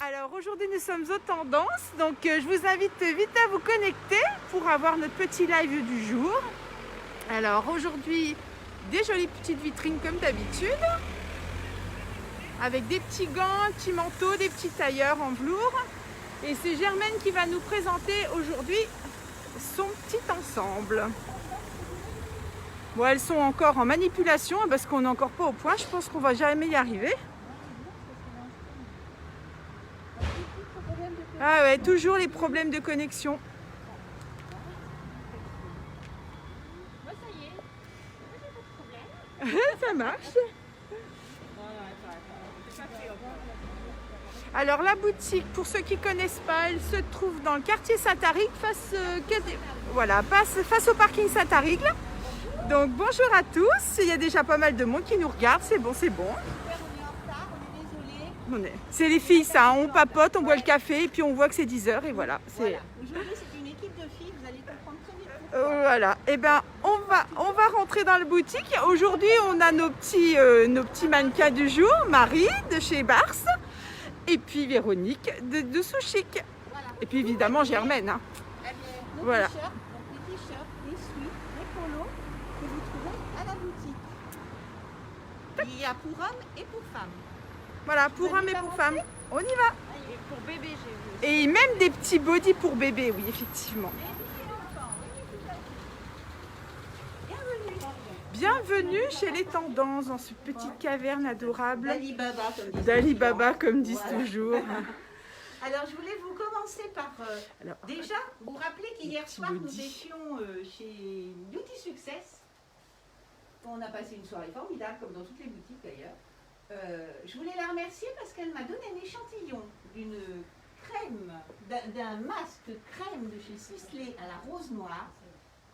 Alors aujourd'hui nous sommes aux tendances, donc je vous invite vite à vous connecter pour avoir notre petit live du jour. Alors aujourd'hui des jolies petites vitrines comme d'habitude, avec des petits gants, un petit manteau, des petits tailleurs en velours. Et c'est Germaine qui va nous présenter aujourd'hui son petit ensemble. Bon, elles sont encore en manipulation parce qu'on n'est encore pas au point, je pense qu'on va jamais y arriver. Ah ouais, toujours les problèmes de connexion. Moi, ça y est. Moi, j'ai pas de problème. Ça marche. Alors la boutique, pour ceux qui ne connaissent pas, elle se trouve dans le quartier Saint-Arigle, face au parking Saint-Arigle. Donc bonjour à tous, il y a déjà pas mal de monde qui nous regarde, c'est bon, c'est bon. On est en retard, on est désolé. C'est les filles ça, on papote, on boit le café et puis on voit que c'est 10h et voilà. Voilà. Aujourd'hui, c'est une équipe de filles, vous allez comprendre très vite pourquoi. Voilà, et ben on va rentrer dans la boutique. Aujourd'hui on a nos petits mannequins du jour, Marie de chez Bars et puis Véronique de Souchic. Voilà. Et puis évidemment Germaine. Hein. Nos Voilà. t-shirts, donc les t-shirts, les sweats, les polos que vous trouvez à la boutique. Il y a pour hommes et pour femmes. Voilà, pour hommes et pour femmes. On y va. Et pour bébé, j'ai vu. Et même des petits bodys pour bébé, oui, effectivement. Bienvenue chez les tendances, dans cette petite caverne adorable d'Alibaba, d'Alibaba, comme comme disent. disent Voilà. toujours. Alors, je voulais vous commencer par... Alors, déjà, vous vous rappelez qu'hier petit soir, nous body. étions chez Beauty Success. On a passé une soirée formidable, comme dans toutes les boutiques d'ailleurs. Je voulais la remercier parce qu'elle m'a donné un échantillon d'une crème, d'un masque crème de chez Sisley à la rose noire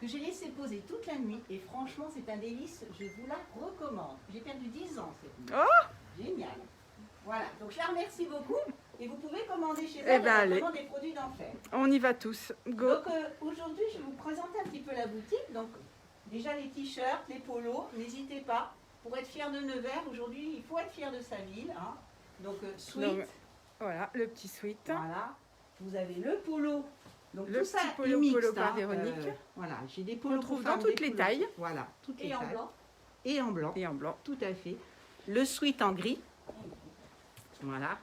que j'ai laissé poser toute la nuit. Et franchement, c'est un délice, je vous la recommande. J'ai perdu 10 ans cette nuit. Oh, Génial. Voilà, donc je la remercie beaucoup. Et vous pouvez commander chez Eh elle, ben, elle a allez. vraiment des produits d'enfer. on y va tous. Go. Donc aujourd'hui, je vais vous présenter un petit peu la boutique. Donc déjà les t-shirts, les polos, n'hésitez pas. Pour être fier de Nevers, aujourd'hui, il faut être fier de sa ville. Hein. Donc sweat, Donc, voilà, le petit sweat. voilà. Vous avez le polo. Donc Le tout ça petit polo, est mixte, polo par hein. Véronique. Voilà, j'ai des polos On trouve pour dans femmes, toutes des les polos- tailles. Voilà, toutes les Et en tailles. blanc. Et en blanc. Et en blanc. Tout à fait. Le sweat en gris. Voilà.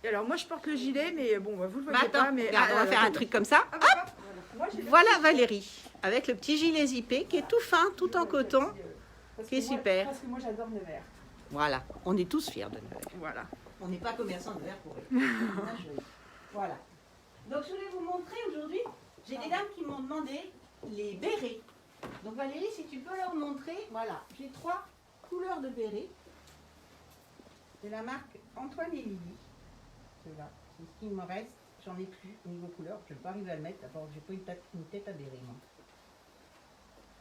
Et alors moi je porte le gilet, mais bon, vous le Mais voyez attends, pas. Mais regarde, on va faire un truc comme ça. Ah, bah, Hop, moi, j'ai le voilà petit- Valérie, avec le petit gilet zippé qui est tout fin, tout en coton. Parce qui est que moi- super. Parce que moi j'adore Nevers. Voilà, on est tous fiers de Nevers. Voilà. On n'est pas commerçant de Nevers pour rien. Voilà. Donc je voulais vous montrer aujourd'hui, j'ai des dames qui m'ont demandé les bérets. Donc Valérie, si tu peux leur montrer, voilà, j'ai 3 couleurs de bérets. C'est la marque Antoine et Lily. Ceux-là, c'est ce qu'il me reste. J'en ai plus au niveau couleur, je ne vais pas arriver à le mettre, d'abord j'ai pas une tête à béret moi.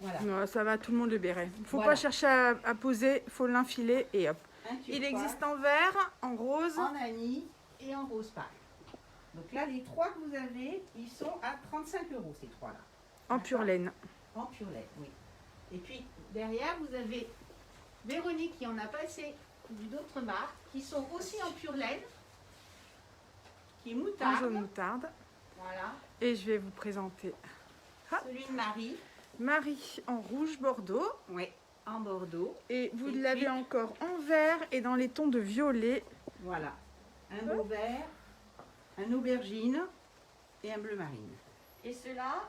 Voilà. Non, ça va, tout le monde le béret. Faut Voilà. pas chercher à poser, faut l'infiler et hop. Un Il turquoise, existe en vert, en rose. en anis et en rose pâle. Donc là, les 3 que vous avez, ils sont à 35 € ces 3-là. En pure laine. En pure laine, oui. Et puis derrière, vous avez Véronique qui en a passé d'autres marques qui sont aussi en pure laine, qui est En moutarde. jaune moutarde. Voilà. Et je vais vous présenter Celui de Marie, Marie en rouge bordeaux. oui, en bordeaux. Et vous Et l'avez puis- encore en vert et dans les tons de violet. Voilà. Un beau vert, un aubergine et un bleu marine. Et ceux-là,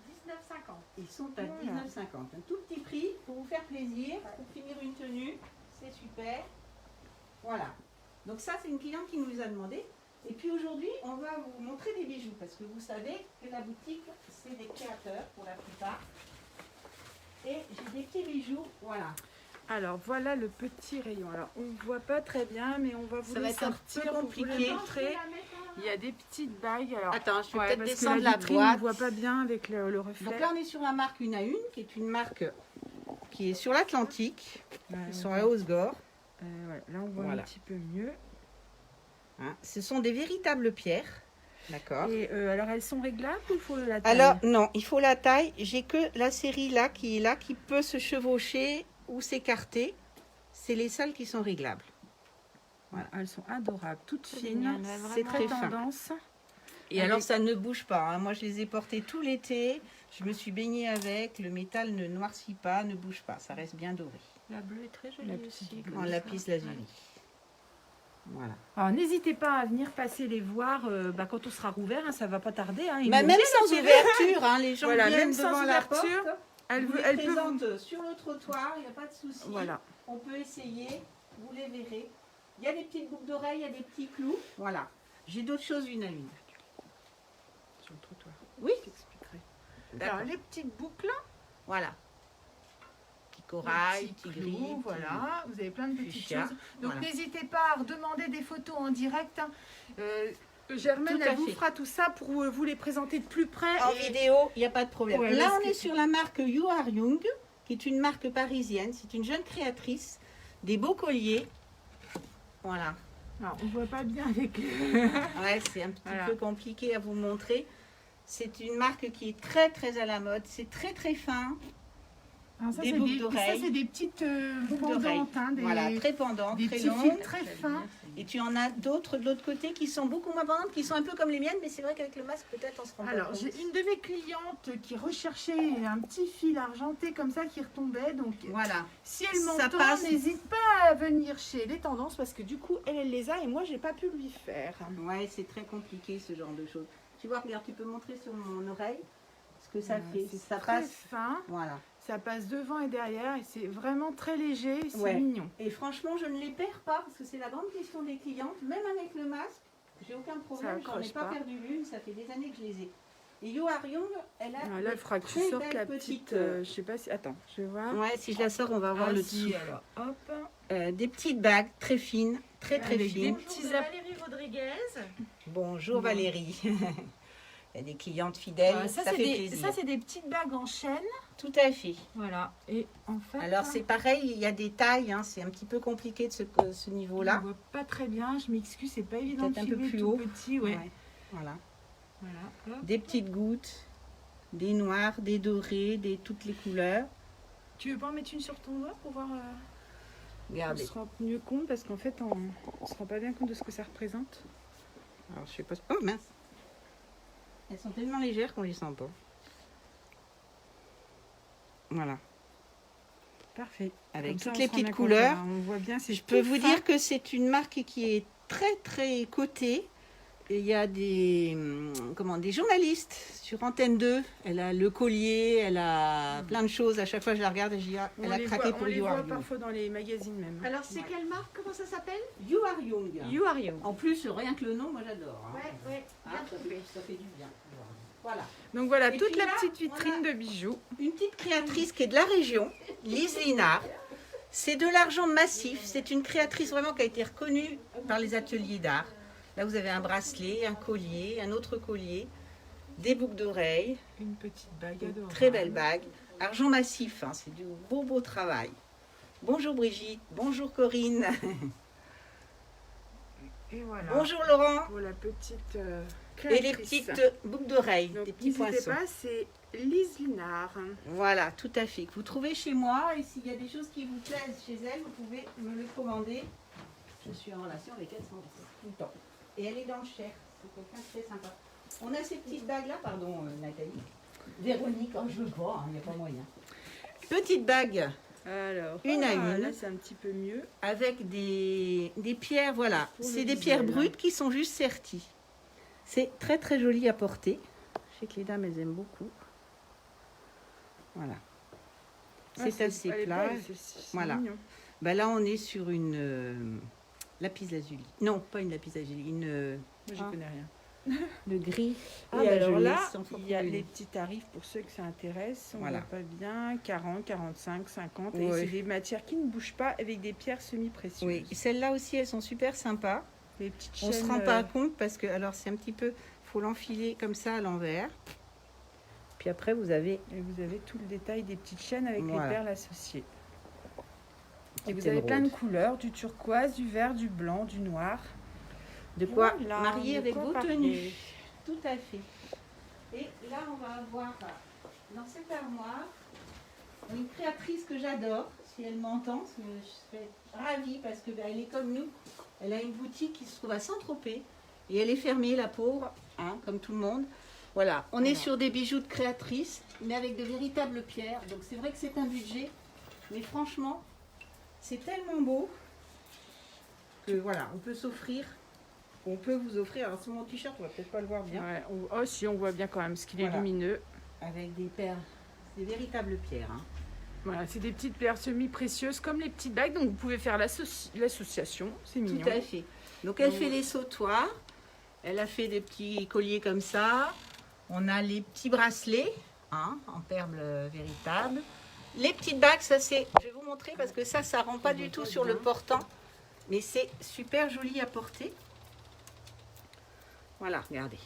19,50. Ils sont à Voilà. 19,50. Un tout petit prix pour vous faire plaisir, pour finir une tenue. C'est super. Voilà. Donc ça, c'est une cliente qui nous les a demandé. Et puis aujourd'hui, on va vous montrer des bijoux. Parce que vous savez que la boutique, c'est des créateurs pour la plupart. Et j'ai des petits bijoux. Voilà. Alors voilà le petit rayon. Alors on ne voit pas très bien, mais on va vous Ça les va être un sortir peu pour vous compliqué. les montrer. Il y a des petites bagues. Alors, Attends, je vais ouais, peut-être parce que descendre la la vitrine, on ne boîte. voit pas bien avec le reflet. Donc là, on est sur la marque Une à Une, qui est une marque qui est sur l'Atlantique. Ils sont à Osgore. Ouais, là on voit Voilà. un petit peu mieux. Hein, ce sont des véritables pierres. D'accord. Et alors elles sont réglables ou il faut la taille? Alors, non, il faut la taille. J'ai que la série là, qui peut se chevaucher ou s'écarter. C'est les seules qui sont réglables. Voilà. Elles sont adorables, toutes C'est fines. génial, ouais, C'est vraiment. très Très fin. tendance. Et Avec- alors ça ne bouge pas, hein. Moi je les ai portés tout l'été, je me suis baignée avec, le métal ne noircit pas, ne bouge pas, ça reste bien doré. La bleue est très jolie La aussi. petite comme En ça. lapis lazuli. Voilà. Alors n'hésitez pas à venir passer les voir quand on sera rouvert, hein, ça va pas tarder. Hein, ils Bah, vont même bien sans les ouverture, hein, les gens Voilà, viennent même sans devant la porte, ouverture, Elle, vous veut, les elle peut vous... présente sur le trottoir, il n'y a pas de souci. Voilà. On peut essayer, vous les verrez. Il y a des petites boucles d'oreilles, il y a des petits clous. Voilà. J'ai d'autres choses une à une. Sur le trottoir. Oui. Je t'expliquerai. D'accord. Alors les petites boucles, Voilà. Petit corail, les petits petit clous, gris. voilà. Vous avez plein de petites fuchsia, choses. Donc voilà. n'hésitez pas à redemander des photos en direct. Hein. Germaine, Tout à elle vous fait. fera tout ça pour vous les présenter de plus près. En et- vidéo, il n'y a pas de problème. Ouais, Là, parce on que- est sur la marque You Are Young, qui est une marque parisienne. C'est une jeune créatrice. Des beaux colliers. Voilà. Alors, on voit pas bien avec Ouais, c'est un petit Voilà. peu compliqué à vous montrer. C'est une marque qui est très très à la mode. C'est très très fin. Alors, ça, Des c'est boucles ça, d'oreilles. c'est des petites Boucles d'oreilles. pendantes, hein, des, Voilà, très pendantes, des très petits longues. fils très fins. Et tu en as d'autres de l'autre côté qui sont beaucoup moins pendantes, qui sont un peu comme les miennes, mais c'est vrai qu'avec le masque, peut-être on se rend pas Alors, compte. j'ai une de mes clientes qui recherchait un petit fil argenté comme ça qui retombait. Donc, Voilà. si elle Ça m'entend, passe. n'hésite pas à venir chez les tendances parce que du coup, elle les a et moi, j'ai pas pu lui faire. Ouais, c'est très compliqué ce genre de choses. Tu vois, regarde, tu peux montrer sur mon oreille ce que ça fait. C'est Ça très passe. fin, Voilà. ça passe devant et derrière et c'est vraiment très léger, c'est Ouais. mignon. Et franchement, je ne les perds pas parce que c'est la grande question des clientes. Même avec le masque, j'ai aucun problème. J'en ai accroche pas, pas. perdu une. Ça fait des années que je les ai. Et You Are Young, elle a. Ah, là, il faudra que tu très sortes belle la petite, petite. Je sais pas si. Attends, je vais voir. Ouais, si je la sors, on va voir Ah, le si, dessous. alors, hop. Des petites bagues très fines, très très Avec des fines. petits Bonjour de Valérie Rodriguez. Bonjour Bon. Valérie. Il y a des clientes fidèles, Voilà, ça c'est fait des, plaisir. ça, c'est des petites bagues en chaîne. Tout à fait. Voilà. Et en fait. Alors c'est pareil, il y a des tailles, hein, c'est un petit peu compliqué de ce on niveau-là. voit pas très bien, je m'excuse, c'est pas évident de Peut-être un peu filmer plus tout haut. petit, ouais. Ouais, voilà. Voilà. Hop. Des petites gouttes, des noirs, des dorés, toutes les couleurs. Tu veux pas en mettre une sur ton doigt pour voir on Regardez. se rend mieux compte parce qu'en fait on se rend pas bien compte de ce que ça représente. Alors je sais pas. Oh mince. Elles sont tellement légères qu'on les sent pas. Voilà. Parfait. Avec Comme ça, toutes on les se rend bien petites compte, couleurs. voilà, on voit bien, c'est Je peux tout vous fin. dire que c'est une marque qui est très très cotée. Et il y a des journalistes sur Antenne 2. Elle a le collier, elle a plein de choses. À chaque fois, je la regarde et je dis, ah, On elle a les craqué voit, pour on les You voit Are Young. parfois dans les magazines même. Alors, c'est Ouais. quelle marque? Comment ça s'appelle? You Are Young. You Are Young. En plus, rien que le nom, moi j'adore. Hein. Ouais, Ah, bien ça, trouvé. fait, ça fait du bien. Voilà. Donc voilà, Et toute puis la là, petite on vitrine a- de bijoux. Une petite créatrice qui est de la région, Lise Linard. C'est de l'argent massif. C'est une créatrice vraiment qui a été reconnue par les ateliers d'art. Là, vous avez un bracelet, un collier, un autre collier, des boucles d'oreilles, Une petite bague une adorable. très belle bague. Argent massif, hein, c'est du beau beau travail. Bonjour Brigitte, bonjour Corinne, Et voilà. bonjour Laurent. Pour la petite Et les créatrice. petites boucles d'oreilles, Donc, des petits n'hésitez poinçons. pas, c'est Lise Linard. Voilà, tout à fait. Que vous trouvez chez moi. Et s'il y a des choses qui vous plaisent chez elle, vous pouvez me le commander. Je suis en relation avec elle tout le temps. Et elle est dans le Cher. C'est quelqu'un de très sympa. On a ces petites bagues-là, pardon Nathalie. Véronique, oh, je veux pas, il n'y a pas moyen. Petite bague Alors, Une à voilà, une. Là, c'est un petit peu mieux. avec des pierres, voilà. Pour le C'est des visuel. pierres brutes qui sont juste serties. C'est très très joli à porter. Je sais que les dames, elles aiment beaucoup. Voilà. Ah, C'est assez elle est plat. belle, c'est Voilà. mignon. Bah là, on est sur une lapis lazuli. Non, pas une lapis lazuli, Moi, je Ah. connais rien. le gris. Et alors là, sans il y a fortune. les petits tarifs pour ceux que ça intéresse. On Voilà. voit pas bien. 40, 45, 50. Et Ouais. c'est des matières qui ne bougent pas avec des pierres semi-précieuses. Oui, celles-là aussi, elles sont super sympas. Les petites On se chaînes, rend pas compte parce que, alors, c'est un petit peu, faut l'enfiler comme ça à l'envers. Puis après, vous avez Et vous avez tout le détail des petites chaînes avec Voilà. les perles associées. Et vous Petite avez plein de émeraude. couleurs, du turquoise, du vert, du blanc, du noir. de quoi Voilà, marier de avec quoi vos parler. tenues. Tout à fait. Et là, on va avoir dans cette armoire une créatrice que j'adore. Si elle m'entend, je serais ravie parce qu'elle est comme nous. Elle a une boutique qui se trouve à Saint-Tropez et elle est fermée, la pauvre, hein, comme tout le monde. Voilà, on est sur des bijoux de créatrice, mais avec de véritables pierres. Donc c'est vrai que c'est un budget, mais franchement, c'est tellement beau que voilà, on peut s'offrir. On peut vous offrir, alors sur mon t-shirt, on va peut-être pas le voir bien. Ouais, oh si, on voit bien quand même, parce qu'il est Voilà. lumineux. Avec des perles, des véritables pierres. Hein. Voilà, c'est des petites perles semi-précieuses, comme les petites bagues, donc vous pouvez faire l'association, c'est mignon. Tout à fait. Donc elle fait les sautoirs, elle a fait des petits colliers comme ça. On a les petits bracelets, hein, en perles véritables. Les petites bagues, ça c'est, je vais vous montrer parce que ça rend pas du tout sur le portant. Mais c'est super joli à porter. Voilà, regardez.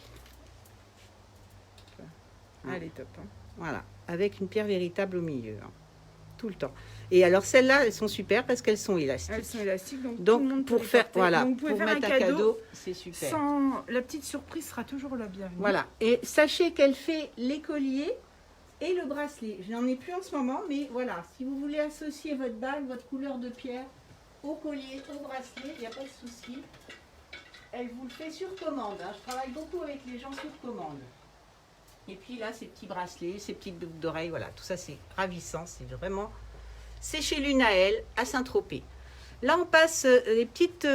Elle est top. Hein. Voilà, avec une pierre véritable au milieu, hein, tout le temps. Et alors celles-là, elles sont super parce qu'elles sont élastiques. Elles sont élastiques, donc, tout le Donc monde peut pour les faire, porter. voilà, Donc, vous pouvez pour faire mettre un cadeau, c'est super. sans... La petite surprise sera toujours la bienvenue. Voilà, et sachez qu'elle fait les colliers et le bracelet. Je n'en ai plus en ce moment, mais voilà, si vous voulez associer votre bague, votre couleur de pierre au collier, au bracelet, il n'y a pas de souci. Elle vous le fait sur commande. Hein. Je travaille beaucoup avec les gens sur commande. Et puis là, ces petits bracelets, ces petites boucles d'oreilles, voilà, tout ça c'est ravissant, c'est vraiment... C'est chez Lunaël, à Saint-Tropez. Là, on passe les petites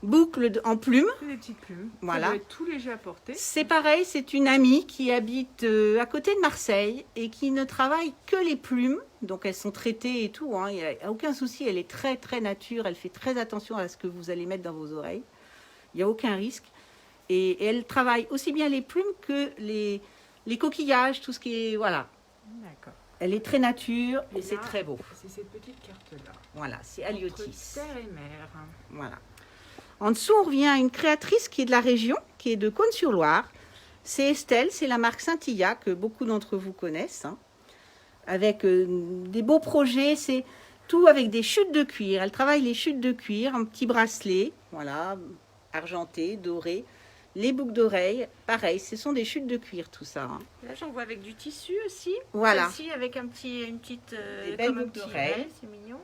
boucles en plumes. Des petites plumes. Voilà. Ça doit être tout léger à porter. C'est pareil, c'est une amie qui habite à côté de Marseille et qui ne travaille que les plumes. Donc elles sont traitées et tout, hein, il n'y a aucun souci, elle est très très nature, elle fait très attention à ce que vous allez mettre dans vos oreilles. Il n'y a aucun risque. Et elle travaille aussi bien les plumes que les coquillages, tout ce qui est... Voilà. D'accord. Elle est très nature et Et c'est là, très beau. C'est cette petite carte-là. Voilà, c'est Entre Aliotis. terre et mer. Voilà. En dessous, on revient à une créatrice qui est de la région, qui est de Cône-sur-Loire. C'est Estelle, c'est la marque Scintilla que beaucoup d'entre vous connaissent. Hein, avec des beaux projets, c'est tout avec des chutes de cuir. Elle travaille les chutes de cuir, un petit bracelet, voilà, argenté, doré. Les boucles d'oreilles, pareil, ce sont des chutes de cuir, tout ça. Hein. Là, j'en vois avec du tissu aussi. Voilà. Celle-ci avec une petite... Des belles comme un boucles petit d'oreilles. rêve, c'est mignon.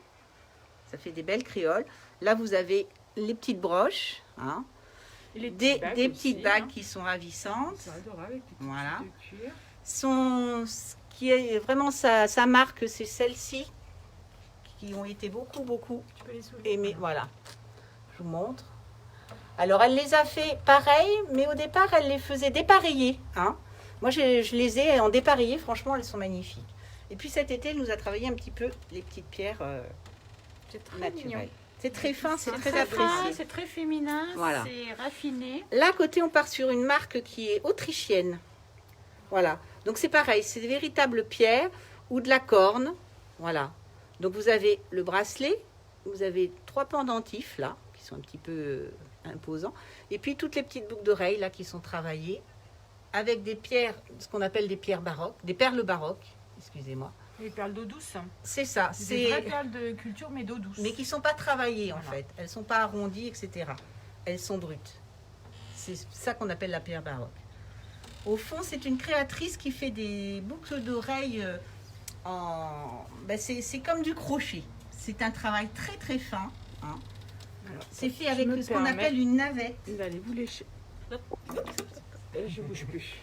Ça fait des belles créoles. Là, vous avez les petites broches, hein, Et les des aussi, petites bagues hein. qui sont ravissantes. C'est adorable avec les petites Voilà. de cuir. Ce qui est vraiment sa marque, c'est celles-ci qui ont été beaucoup Tu peux les soulever. aimées. Voilà, je vous montre. Alors, elle les a fait pareil, mais au départ, elle les faisait dépareiller. Hein. Moi, je les ai en dépareillé. Franchement, elles sont magnifiques. Et puis cet été, elle nous a travaillé un petit peu les petites pierres C'est très naturelles. mignon. C'est très fin, c'est C'est très très fin, apprécié. c'est très féminin, Voilà. c'est raffiné. Là, à côté, on part sur une marque qui est autrichienne. Voilà. Donc, c'est pareil, c'est des véritables pierres ou de la corne. Voilà. Donc, vous avez le bracelet, vous avez 3 pendentifs, là, qui sont un petit peu imposants. Et puis, toutes les petites boucles d'oreilles, là, qui sont travaillées avec des pierres, ce qu'on appelle des pierres baroques, des perles baroques, excusez-moi. Les perles d'eau douce. C'est ça. C'est des vraies perles de culture, mais d'eau douce. Mais qui ne sont pas travaillées, en Voilà. fait. Elles ne sont pas arrondies, etc. Elles sont brutes. C'est ça qu'on appelle la pierre baroque. Au fond, c'est une créatrice qui fait des boucles d'oreilles c'est comme du crochet. C'est un travail très très fin. Hein. Alors, C'est fait je avec me ce qu'on permets appelle une navette. d'aller vous lécher. Je bouge plus.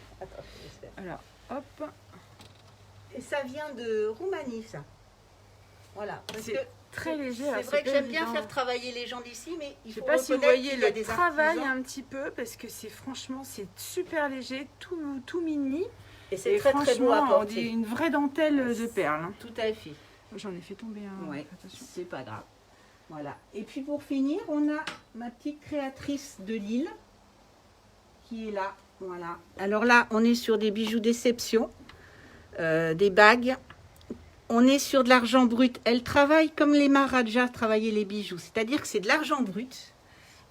Alors, hop. Et ça vient de Roumanie, ça. Voilà. Parce C'est que très léger. c'est alors vrai que pas j'aime bien évident. faire travailler les gens d'ici, mais il Je sais faut pas si vous reconnaître voyez qu'il y a le des travail artisans. un petit peu, parce que c'est franchement, c'est super léger, tout mini. Et c'est Et très très beau à franchement, on dit porter. une vraie dentelle de perles. hein. Tout à fait. J'en ai fait tomber un. Ouais, Attention. c'est pas grave. Voilà. Et puis pour finir, on a ma petite créatrice de Lille qui est là. Voilà. Alors là, on est sur des bijoux d'exception, des bagues. On est sur de l'argent brut. Elle travaille comme les Maharajas travaillaient les bijoux, c'est-à-dire que c'est de l'argent brut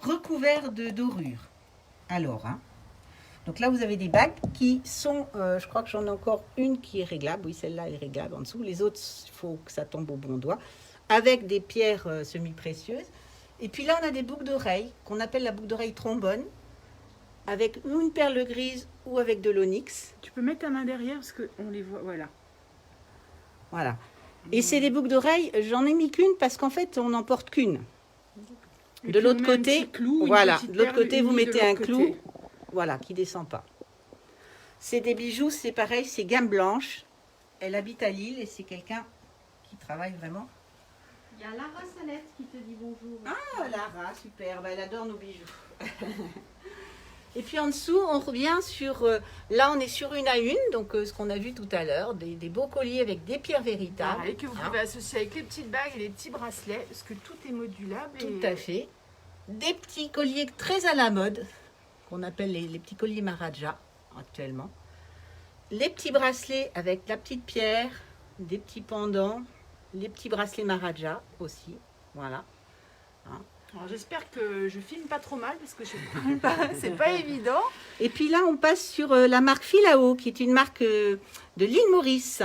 recouvert de dorure. Alors, hein. Donc là, vous avez des bagues qui sont, je crois que j'en ai encore une qui est réglable. Oui, celle-là, elle est réglable en dessous. Les autres, il faut que ça tombe au bon doigt. Avec des pierres semi-précieuses. Et puis là, on a des boucles d'oreilles, qu'on appelle la boucle d'oreille trombone, avec une perle grise ou avec de l'onyx. Tu peux mettre ta main derrière parce qu'on les voit. Voilà. Voilà. Et c'est des boucles d'oreilles, j'en ai mis qu'une parce qu'en fait, on n'en porte qu'une. Et De puis, on l'autre met un côté, petit clou, une voilà, petite de l'autre perle côté, vous unie de mettez un l'autre clou, côté. voilà, qui descend pas. C'est des bijoux, c'est pareil, c'est gamme blanche. Elle habite à Lille et c'est quelqu'un qui travaille vraiment. Il y a Lara Salette qui te dit bonjour. Ah, Lara, super, bah, elle adore nos bijoux. Et puis en dessous, on revient sur, là on est sur une à une, donc ce qu'on a vu tout à l'heure, des beaux colliers avec des pierres véritables. Pareil, que vous hein. pouvez associer avec les petites bagues et les petits bracelets, parce que tout est modulable. Tout à fait. Des petits colliers très à la mode, qu'on appelle les petits colliers Maharaja actuellement. Les petits bracelets avec la petite pierre, des petits pendants, les petits bracelets Maharaja aussi. Voilà. Alors, j'espère que je filme pas trop mal, parce que je filme pas, c'est pas évident. Et puis là, on passe sur la marque Filao, qui est une marque de l'île Maurice.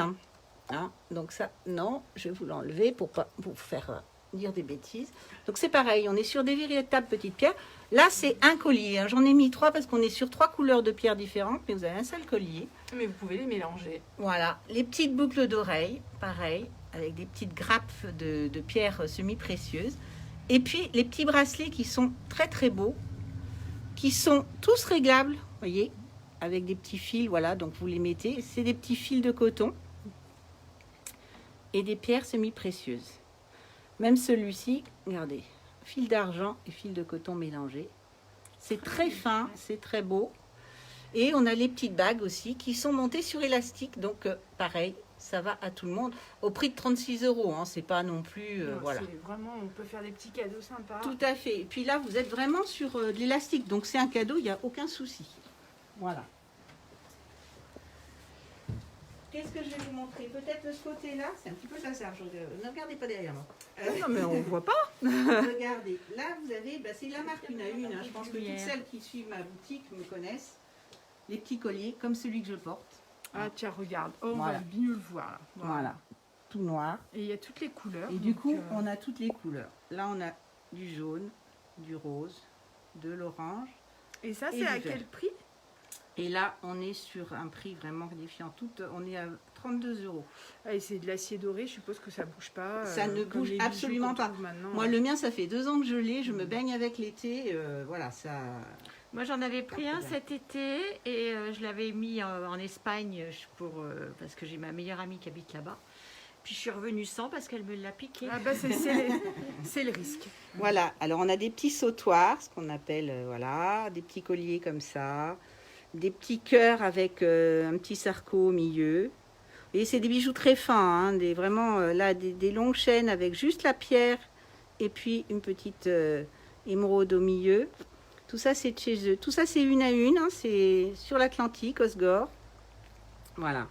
Hein, donc ça, non, je vais vous l'enlever pour pas vous faire dire des bêtises. Donc c'est pareil, on est sur des véritables petites pierres. Là, c'est un collier. Hein. J'en ai mis 3 parce qu'on est sur 3 couleurs de pierres différentes, mais vous avez un seul collier. Mais vous pouvez les mélanger. Voilà, les petites boucles d'oreilles, pareil, avec des petites grappes de pierres semi-précieuses. Et puis les petits bracelets qui sont très très beaux, qui sont tous réglables, vous voyez, avec des petits fils, voilà, donc vous les mettez. C'est des petits fils de coton et des pierres semi-précieuses. Même celui-ci, regardez, fil d'argent et fil de coton mélangés. C'est très fin, c'est très beau. Et on a les petites bagues aussi qui sont montées sur élastique, donc pareil, ça va à tout le monde. Au prix de 36 €, hein, c'est pas non plus... Non, voilà. c'est vraiment, on peut faire des petits cadeaux sympas. Tout à fait. Et puis là, vous êtes vraiment sur de l'élastique, donc c'est un cadeau, il n'y a aucun souci. Voilà. Qu'est-ce que je vais vous montrer? Peut-être de ce côté-là, c'est un petit peu hasard. Ne regardez pas derrière moi. Non, mais on voit pas. Regardez, là vous avez, c'est la marque une à une. Hein. Je pense que toutes Hier. celles qui suivent ma boutique me connaissent. Les petits colliers, comme celui que je porte. Ah tiens, regarde. Oh, on Voilà. va mieux le voir. Là. Voilà. Tout noir. Et il y a toutes les couleurs. Et du donc, coup, on a toutes les couleurs. Là, on a du jaune, du rose, de l'orange. Et ça, et c'est à du vert. quel prix? Et là, on est sur un prix vraiment défiant. On est à 32 €. Ah, et c'est de l'acier doré, je suppose que ça bouge pas. Ça ne comme bouge les bijoux absolument qu'on pas. trouve maintenant. Moi, le mien, ça fait 2 ans que je l'ai. Je me baigne avec l'été. Voilà, ça... Moi, j'en avais pris Pas un de cet été et je l'avais mis en Espagne parce que j'ai ma meilleure amie qui habite là-bas. Puis je suis revenue sans parce qu'elle me l'a piqué. Ah bah c'est le risque. Voilà, alors on a des petits sautoirs, ce qu'on appelle, voilà, des petits colliers comme ça, des petits cœurs avec un petit sarco au milieu. Et c'est des bijoux très fins, hein, vraiment là, des longues chaînes avec juste la pierre et puis une petite émeraude au milieu. Tout ça, c'est de chez eux. Tout ça, c'est une à une, hein, c'est sur l'Atlantique, Osgore. Voilà.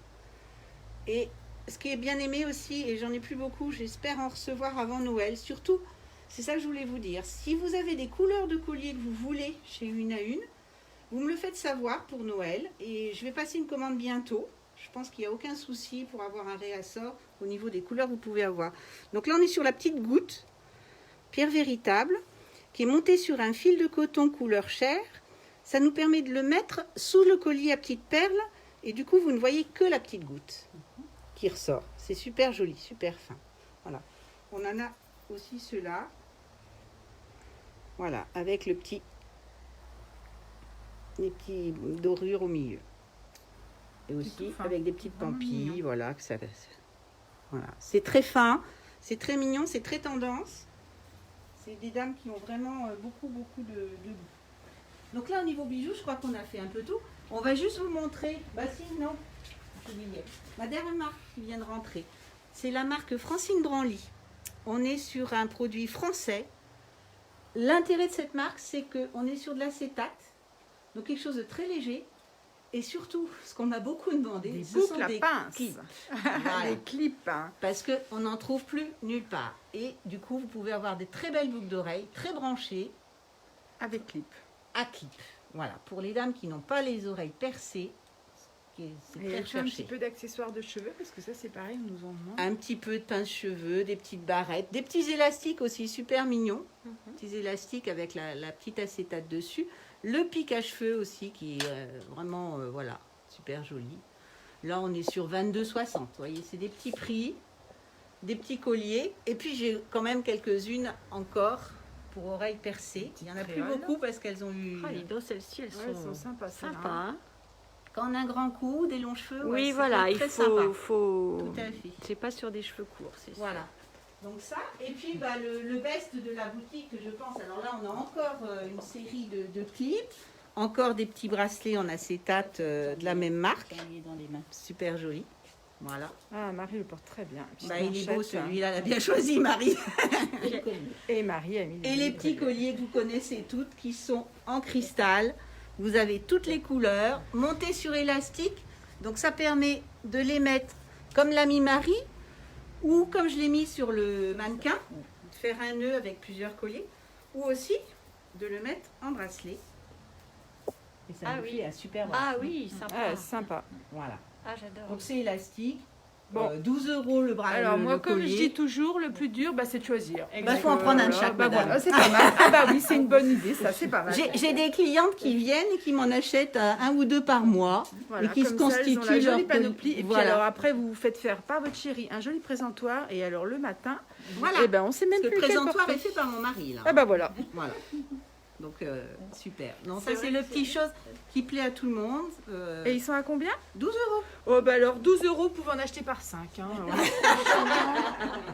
Et ce qui est bien aimé aussi, et j'en ai plus beaucoup, j'espère en recevoir avant Noël, surtout, c'est ça que je voulais vous dire. Si vous avez des couleurs de collier que vous voulez chez une à une, vous me le faites savoir pour Noël et je vais passer une commande bientôt. Je pense qu'il n'y a aucun souci pour avoir un réassort au niveau des couleurs que vous pouvez avoir. Donc là, on est sur la petite goutte, pierre véritable, qui est montée sur un fil de coton couleur chair. Ça nous permet de le mettre sous le collier à petites perles et du coup, vous ne voyez que la petite goutte qui ressort. C'est super joli, super fin. Voilà. On en a aussi ceux-là. Voilà, avec les petits dorures au milieu. Et aussi tout fin. avec des petites Vraiment pampilles, mignon. voilà, que ça voilà. C'est très fin, c'est très mignon, c'est très tendance. C'est des dames qui ont vraiment beaucoup de goût. Donc là, au niveau bijoux, je crois qu'on a fait un peu tout. On va juste vous montrer. Bah si, non, j'oubliais. Ma dernière marque qui vient de rentrer, c'est la marque Francine Branly. On est sur un produit français. L'intérêt de cette marque, c'est qu'on est sur de l'acétate, donc quelque chose de très léger. Et surtout, ce qu'on m'a beaucoup demandé, Des ce sont boucles à des pince. clips. Voilà. Les clips. Hein. Parce qu'on n'en trouve plus nulle part. Et du coup, vous pouvez avoir des très belles boucles d'oreilles, très branchées, Avec clip. à clip. Voilà, pour les dames qui n'ont pas les oreilles percées, c'est Et très elle fait un petit recherché. peu d'accessoires de cheveux, parce que ça c'est pareil, on nous en demande. Un petit peu de pince-cheveux, des petites barrettes, des petits élastiques aussi super mignons. Petits élastiques avec la petite acétate dessus. Le pic à cheveux aussi qui est vraiment, voilà, super joli. Là, on est sur 22,60. Vous voyez, c'est des petits prix, des petits colliers. Et puis, j'ai quand même quelques-unes encore pour oreilles percées. Il n'y en a plus créole. beaucoup parce qu'elles ont eu... Ah, les dos, celles-ci, elles Ouais, elles sont, sont sympas. celles-là, sympas. hein. Hein. Quand on a un grand cou, des longs cheveux, ouais, Oui, c'est voilà, il très sympa. faut... Tout à fait. C'est pas sur des cheveux courts, c'est ça. Voilà. Donc ça, et puis bah, le best de la boutique, je pense, alors là on a encore une série de clips, encore des petits bracelets en acétate de la même marque. Dans les mains. Super joli. Voilà. Ah, Marie le porte très bien. Petite Bah, il est beau manchette, celui-là, elle a bien choisi Marie. Et Marie a mis Et les petits colliers que vous connaissez toutes qui sont en cristal. Vous avez toutes les couleurs, montés sur élastique. Donc ça permet de les mettre comme l'a mis Marie ou comme je l'ai mis sur le mannequin, de faire un nœud avec plusieurs colliers ou aussi de le mettre en bracelet. Et ça Ah vous oui. fait un super bracelet. Ah oui, sympa. Ah, sympa. Voilà. Ah, j'adore. Donc c'est élastique. Bon. 12 € le bras. Alors moi, le comme je collier. dis toujours, le plus dur, bah, c'est de choisir. Bah, faut en prendre un de chaque, Bah, madame. voilà, c'est pas mal. Ah bah oui, c'est une bonne idée, ça, c'est pas mal. J'ai des clientes qui viennent et qui m'en achètent un ou deux par mois Voilà, et qui se comme ça, elles ont constituent la jolie leur panoplie. Et puis voilà. alors après, vous vous faites faire par votre chérie un joli présentoir. Et alors le matin, Voilà. eh ben, on sait même Le plus lequel présentoir porter. est fait par mon mari là. Ah bah voilà. Voilà. Donc super. Non, C'est ça c'est vrai le que petit chose qui plaît à tout le monde. Et ils sont à combien? 12 €. Oh bah alors 12 €, vous pouvez en acheter par 5. Hein.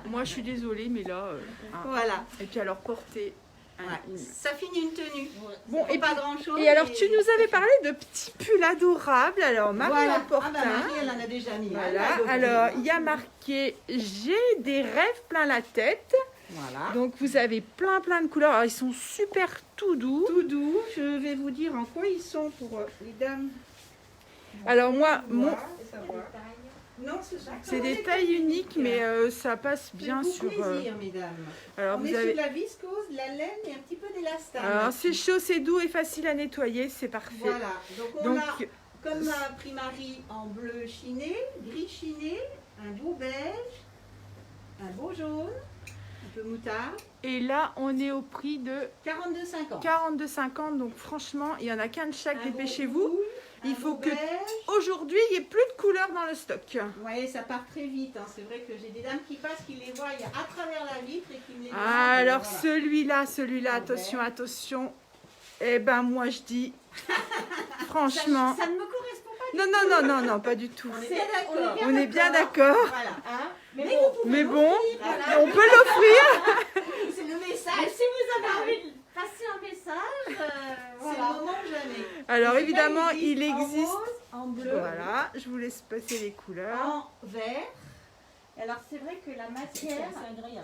Moi je suis désolée, mais là... hein. Voilà. Et puis alors porter... Ouais. Ça finit une tenue. Bon, Et et, pas grand chose. et alors tu nous avais parlé de petits pulls adorables. Alors Marie voilà. en porte Ah bah, un. Marie elle en a déjà mis. Voilà. Elle a Alors adoré. il y a marqué « J'ai des rêves plein la tête ». Voilà. Donc vous avez plein de couleurs. Alors, ils sont super tout doux. Tout doux. Je vais vous dire en quoi ils sont pour les dames. Alors moi, mon... Non, c'est des tailles uniques, mais ça passe bien sur... plaisir, mesdames. Alors On vous est avez... sur de la viscose, de la laine et un petit peu d'élastane. Alors c'est chaud, c'est doux et facile à nettoyer, c'est parfait. Voilà. Donc on Donc a, comme a pris Marie, en bleu chiné, gris chiné, un beau beige, un beau jaune, un peu moutarde, et là on est au prix de 42,50. 42,50. Donc franchement, il y en a qu'un de chaque, Un beau dépêchez-vous. rouge, Il un faut beau que- beige. Aujourd'hui, il n'y a plus de couleurs dans le stock. Ouais, ça part très vite. Hein. C'est vrai que j'ai des dames qui passent, qui les voient à travers la vitre et qui me les demandent. Alors Voilà. celui-là, Ah, attention, ouais. attention. Eh ben moi je dis, franchement... Ça ne me correspond pas. Non, pas du tout. On est bien d'accord. On est bien d'accord. Voilà. Hein. Mais Mais bon, vous pouvez Mais bon, l'offrir, voilà. on peut l'offrir. C'est le mais message. si vous avez envie de passer un message, C'est voilà. le moment ou jamais. Alors Là, évidemment, il en existe... rose, en bleu, Voilà, je vous laisse passer les couleurs. en vert. Alors c'est vrai que la matière,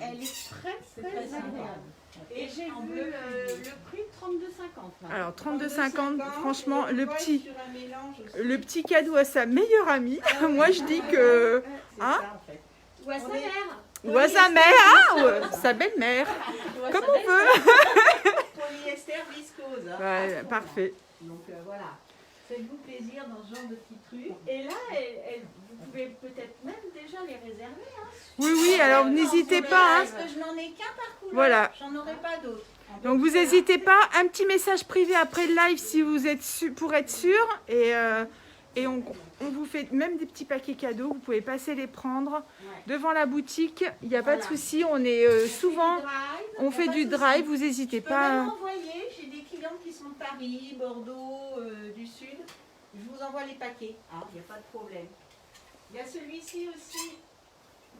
Elle est très très agréable. et j'ai en vu bleu, le prix 32,50 là. Alors 32,50, franchement, et on le voit petit, sur un mélange aussi. le petit cadeau à sa meilleure amie. Ah oui, Moi je dis ah que... ouais, c'est hein ça, en fait. Ou à sa On est- mère. Ou à sa mère, hein, ou à sa belle-mère, Ou à comme sa on veut. Polyester viscose. Hein, Ouais, à fond, parfait. hein. Donc voilà. Faites-vous plaisir dans ce genre de petits trucs. Et là, vous pouvez peut-être même déjà les réserver. Hein. Oui, alors n'hésitez pas. Hein. Parce que je n'en ai qu'un par couleur. Voilà. J'en aurai pas d'autres. Donc vous n'hésitez pas, un petit message privé après le live si vous êtes pour être sûr. Et on vous fait même des petits paquets cadeaux, vous pouvez passer les prendre Ouais. devant la boutique. Il n'y a pas de Voilà. souci, on est souvent, on fait du drive, vous n'hésitez Je peux même pas. envoyer, j'ai des clientes qui sont de Paris, Bordeaux, du Sud. Je vous envoie les paquets. Ah, il n'y a pas de problème. Il y a celui-ci aussi,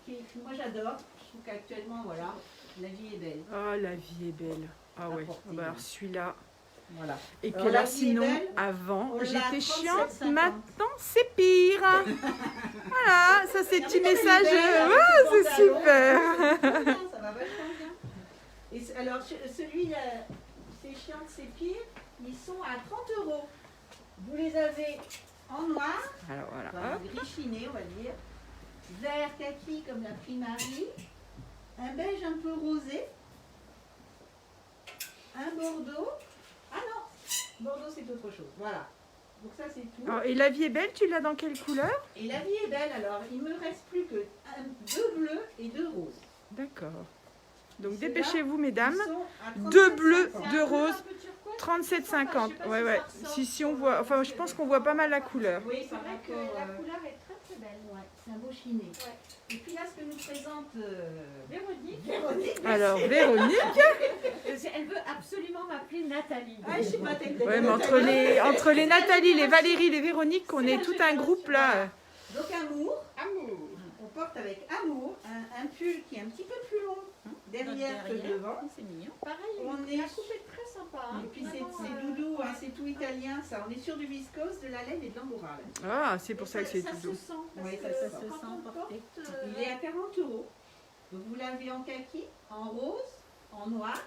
qui moi j'adore. Je trouve qu'actuellement, voilà, la vie est belle. Oh, la vie est belle. Ah ouais, Apportez. bah alors celui-là. Voilà. Et puis Alors, là, la vie est sinon, belle, avant, on l'a à j'étais 37,50. chiante, maintenant c'est pire. Voilà, ça c'est petit Regardez comme elle est message. belle, avec Ouais, ses c'est pantalons. super. Ça va vachement bien. Et alors, celui-là, c'est chiant, c'est pire, ils sont à 30 €. Vous les avez en noir, Alors voilà, enfin, hop. gris chiné, on va dire, vert kaki comme la primarie, un beige un peu rosé, un bordeaux. Ah non, bordeaux c'est autre chose. Voilà. Donc ça c'est tout. Alors, et la vie est belle, tu l'as dans quelle couleur? Et la vie est belle, alors il me reste plus que 2 bleus et 2 roses. D'accord. Donc Ceux-là, dépêchez-vous Ils mesdames. sont à 2 bleus, 37,50. 2 roses. Un peu turquoise 37,50. Ouais, ouais. Si on voit, enfin, je pense qu'on voit pas mal la couleur. Oui, C'est vrai que la couleur est très très belle. Ouais, c'est un beau chiné. Ouais. Et puis là, ce que nous présente Véronique, Véronique. Alors, Véronique. elle veut absolument m'appeler Nathalie. Ah, je sais pas, t'es Ouais, mais entre les Nathalie, les Valérie, les Véronique, on est tout un groupe là. Donc amour, Amour. on porte avec amour un pull qui est un petit peu plus long derrière que devant. C'est mignon. Pareil, On la est- coupe est très sympa. Hein. Et puis Vraiment, c'est doudou, hein, c'est tout italien ça. On est sur du viscose, de la laine et de l'angoural. Ah, c'est pour ça que c'est ça tout se doux. sent. Parce Oui, que ça se quand sent on porté. porte, Il est à 40 €. Donc vous l'avez en kaki, en rose, en noir,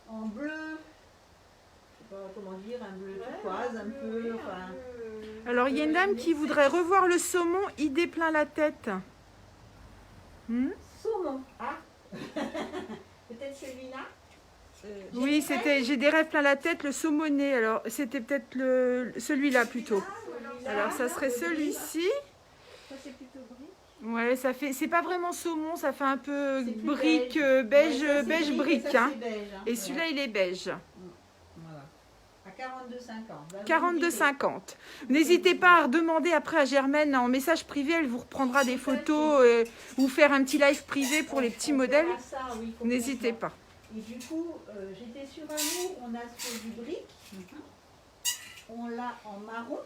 en bleu, je sais pas comment dire, un bleu turquoise, un peu, enfin. Alors, il y a une dame qui voudrait revoir le saumon, idée plein la tête. Saumon. Ah peut-être celui-là. Oui, c'était. J'ai des rêves plein la tête, le saumonné. Alors, c'était peut-être celui-là plutôt. Alors, ça serait celui-ci. Ça c'est plutôt gris. Ouais, ça fait. C'est pas vraiment saumon, ça fait un peu C'est plus brique, beige. beige, Ouais, ça, c'est beige gris, brique. ça, Hein. c'est beige, hein. Et celui-là, il est beige. Voilà. À 42,50. 42,50. N'hésitez pas à redemander après à Germaine en message privé, elle vous reprendra des photos ou faire un petit live privé pour les petits modèles. N'hésitez pas. Et du coup, j'étais sur Amour, on a sur du brique. On l'a en marron.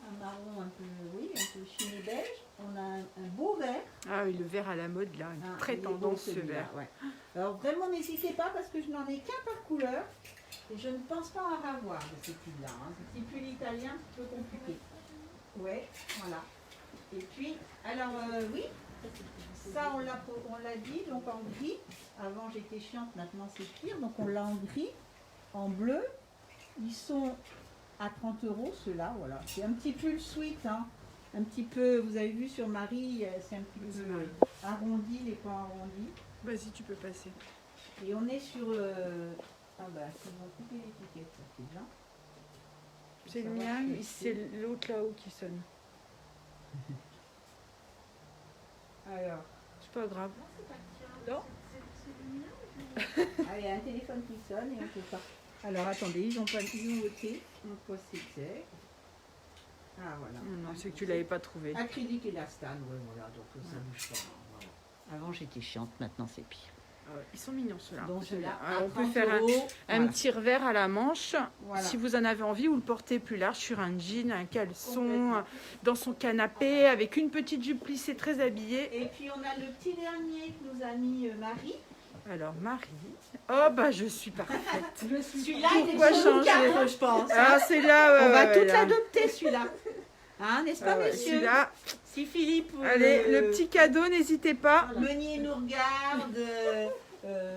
Un marron un peu, oui, un peu chiné beige. On a un beau vert. Ah oui, le vert à la mode là, Ah, très il est beau, tendance ce celui-là, vert. ouais. Alors vraiment, n'hésitez pas parce que je n'en ai qu'un par couleur. Et je ne pense pas en avoir de ce pull-là. Hein. Ce petit pull italien, un petit peu compliqué. Ouais, voilà. Et puis, alors oui, ça on l'a dit, donc en gris. Avant j'étais chiante, maintenant c'est pire. Donc on l'a en gris, en bleu. Ils sont à 30 € ceux-là, voilà. C'est un petit pull sweet, hein. Un petit peu, vous avez vu sur Marie, c'est un petit peu arrondi, les pans arrondis. Vas-y, tu peux passer. Et on est sur... Ah bah, ils vont couper l'étiquette, ça c'est bien. C'est le mien, c'est l'autre là-haut qui sonne. Alors, C'est pas grave. Non. ah, il y a un téléphone qui sonne et on peut pas. Alors attendez, ils ont voté. Donc quoi c'était? Ah voilà. Non, c'est que tu l'avais pas trouvé. Acrylique et l'astane, ouais voilà, donc ça bouge pas. Voilà. Avant j'étais chiante, maintenant c'est pire. Ah ouais, ils sont mignons ceux-là. Donc ceux-là, Alors, à on peut 30 faire €, un voilà. petit revers à la manche. Voilà. Si vous en avez envie, ou le porter plus large sur un jean, un caleçon, Complètement. dans son canapé, avec une petite jupe plissée très habillée. Et puis on a le petit dernier que nous a mis Marie. Alors Marie, oh bah je suis parfaite. Celui-là, il est Pourquoi sur nous changer quatre, je pense. Ah c'est là, On va ouais, toutes là. l'adopter celui-là. Hein, n'est-ce pas, Ah ouais, messieurs? celui-là. Si Philippe Allez, le petit cadeau, n'hésitez pas. Meunier nous regarde,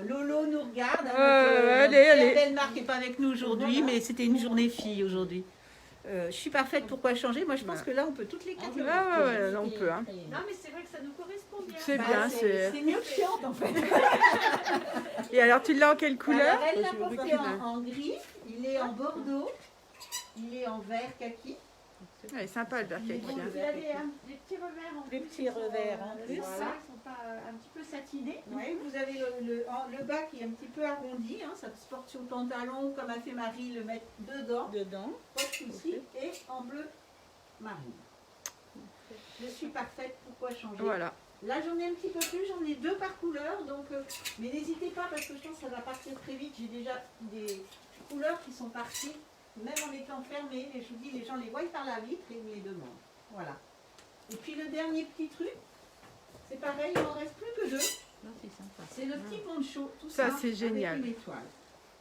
Lolo nous regarde. Allez, allez. Belle-Marc n'est pas avec nous aujourd'hui, mais c'était une journée fille aujourd'hui. Je suis parfaite, pourquoi changer? Moi je pense que là on peut toutes les quatre. Ah ouais, là on peut. Hein. Non mais c'est vrai que ça nous correspond bien. C'est Bah, bien, c'est. c'est mieux que chiante en fait. Et alors tu l'as en quelle couleur? Alors, elle l'a Je porté recule. en gris, il est en bordeaux, il est en vert kaki. Ouais, sympa le vert kaki. Vous Hein. avez des petits revers en Des plus. petits revers en plus. Voilà. Voilà. Ils sont pas un petit peu satinés. Ouais, vous avez le bas qui est un petit peu arrondi, hein, ça se porte sur le pantalon comme a fait Marie, le mettre dedans, pas de souci, et en bleu marine. Je suis parfaite, pourquoi changer? Voilà. Là j'en ai un petit peu plus, j'en ai deux par couleur, donc, mais n'hésitez pas parce que je pense que ça va partir très vite, j'ai déjà des couleurs qui sont parties, même en étant fermées, et je vous dis, les gens les voient par la vitre et ils me les demandent. Voilà. Et puis le dernier petit truc, c'est pareil, il n'en reste plus que deux. C'est le petit poncho, tout ça, Ça, c'est génial. avec une étoile.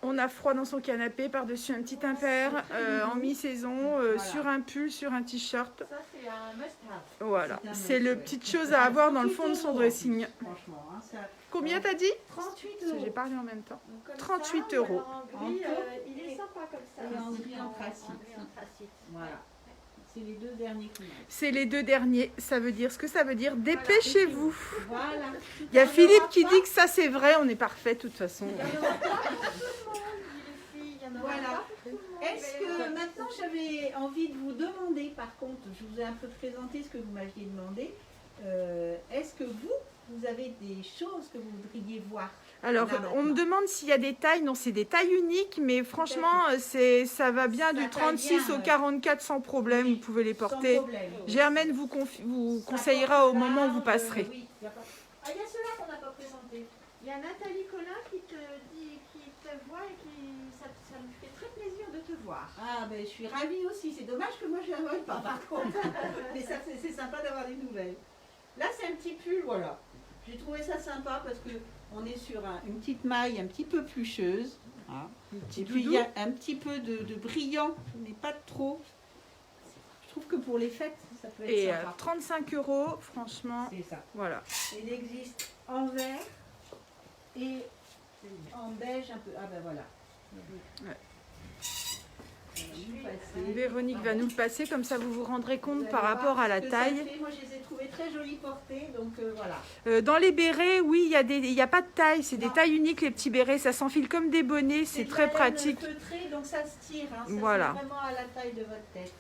On a froid dans son canapé, par-dessus un petit impair, en mi-saison, Voilà. sur un pull, sur un t-shirt. Ça c'est un must-have. Voilà, C'est un c'est le must, petite chose à avoir dans le fond de 38 son €, dressing. Franchement, hein, ça, Combien t'as dit? 38 Parce que €. j'ai parlé en même temps. Donc, comme 38 ça, €. ou alors en gris, En taupe. il est sympa comme ça. Et en aussi, gris anthracite. en gris anthracite. Voilà. C'est les deux derniers qui manquent. C'est les deux derniers, ça veut dire ce que ça veut dire. Dépêchez-vous. Voilà. Il y a Philippe qui dit que ça c'est vrai, on est parfait de toute façon. Voilà. Est-ce que maintenant j'avais envie de vous demander, par contre, je vous ai un peu présenté ce que vous m'aviez demandé, est-ce que vous avez des choses que vous voudriez voir Alors, Là, on me maintenant. demande s'il y a des tailles. Non, c'est des tailles uniques, mais franchement, ça va bien Ça du taille 36 bien, au 44 sans problème. Oui, Vous pouvez les sans porter. problème. Germaine vous conseillera au moment où vous passerez. Oui, y a pas- Ah, il y a ceux-là qu'on n'a pas présentés. Il y a Nathalie Collin qui te voit et ça me fait très plaisir de te voir. Ah, ben, je suis ravie aussi. C'est dommage que moi je ne la vois pas, par contre. Mais ça, c'est sympa d'avoir des nouvelles. Là, c'est un petit pull, voilà. J'ai trouvé ça sympa parce que on est sur une petite maille un petit peu plucheuse. Hein. Et puis, il y a un petit peu de brillant, mais pas trop. Je trouve que pour les fêtes, ça peut être Et sympa. 35 €, franchement, C'est ça. voilà. Il existe en vert et en beige un peu. Ah ben voilà. Ouais. Nous passer. Véronique va nous le passer, comme ça vous vous rendrez Vous compte allez par voir rapport à la ce que ça taille. fait. Moi, je les ai trouvées très jolies portées, donc voilà. Dans les bérets, oui, il y a pas de taille, c'est des Non. tailles uniques les petits bérets, ça s'enfile comme des bonnets, c'est de très la laine pratique. feutrée, donc ça se tire. Hein. Ça, Voilà. c'est vraiment à la taille de votre tête.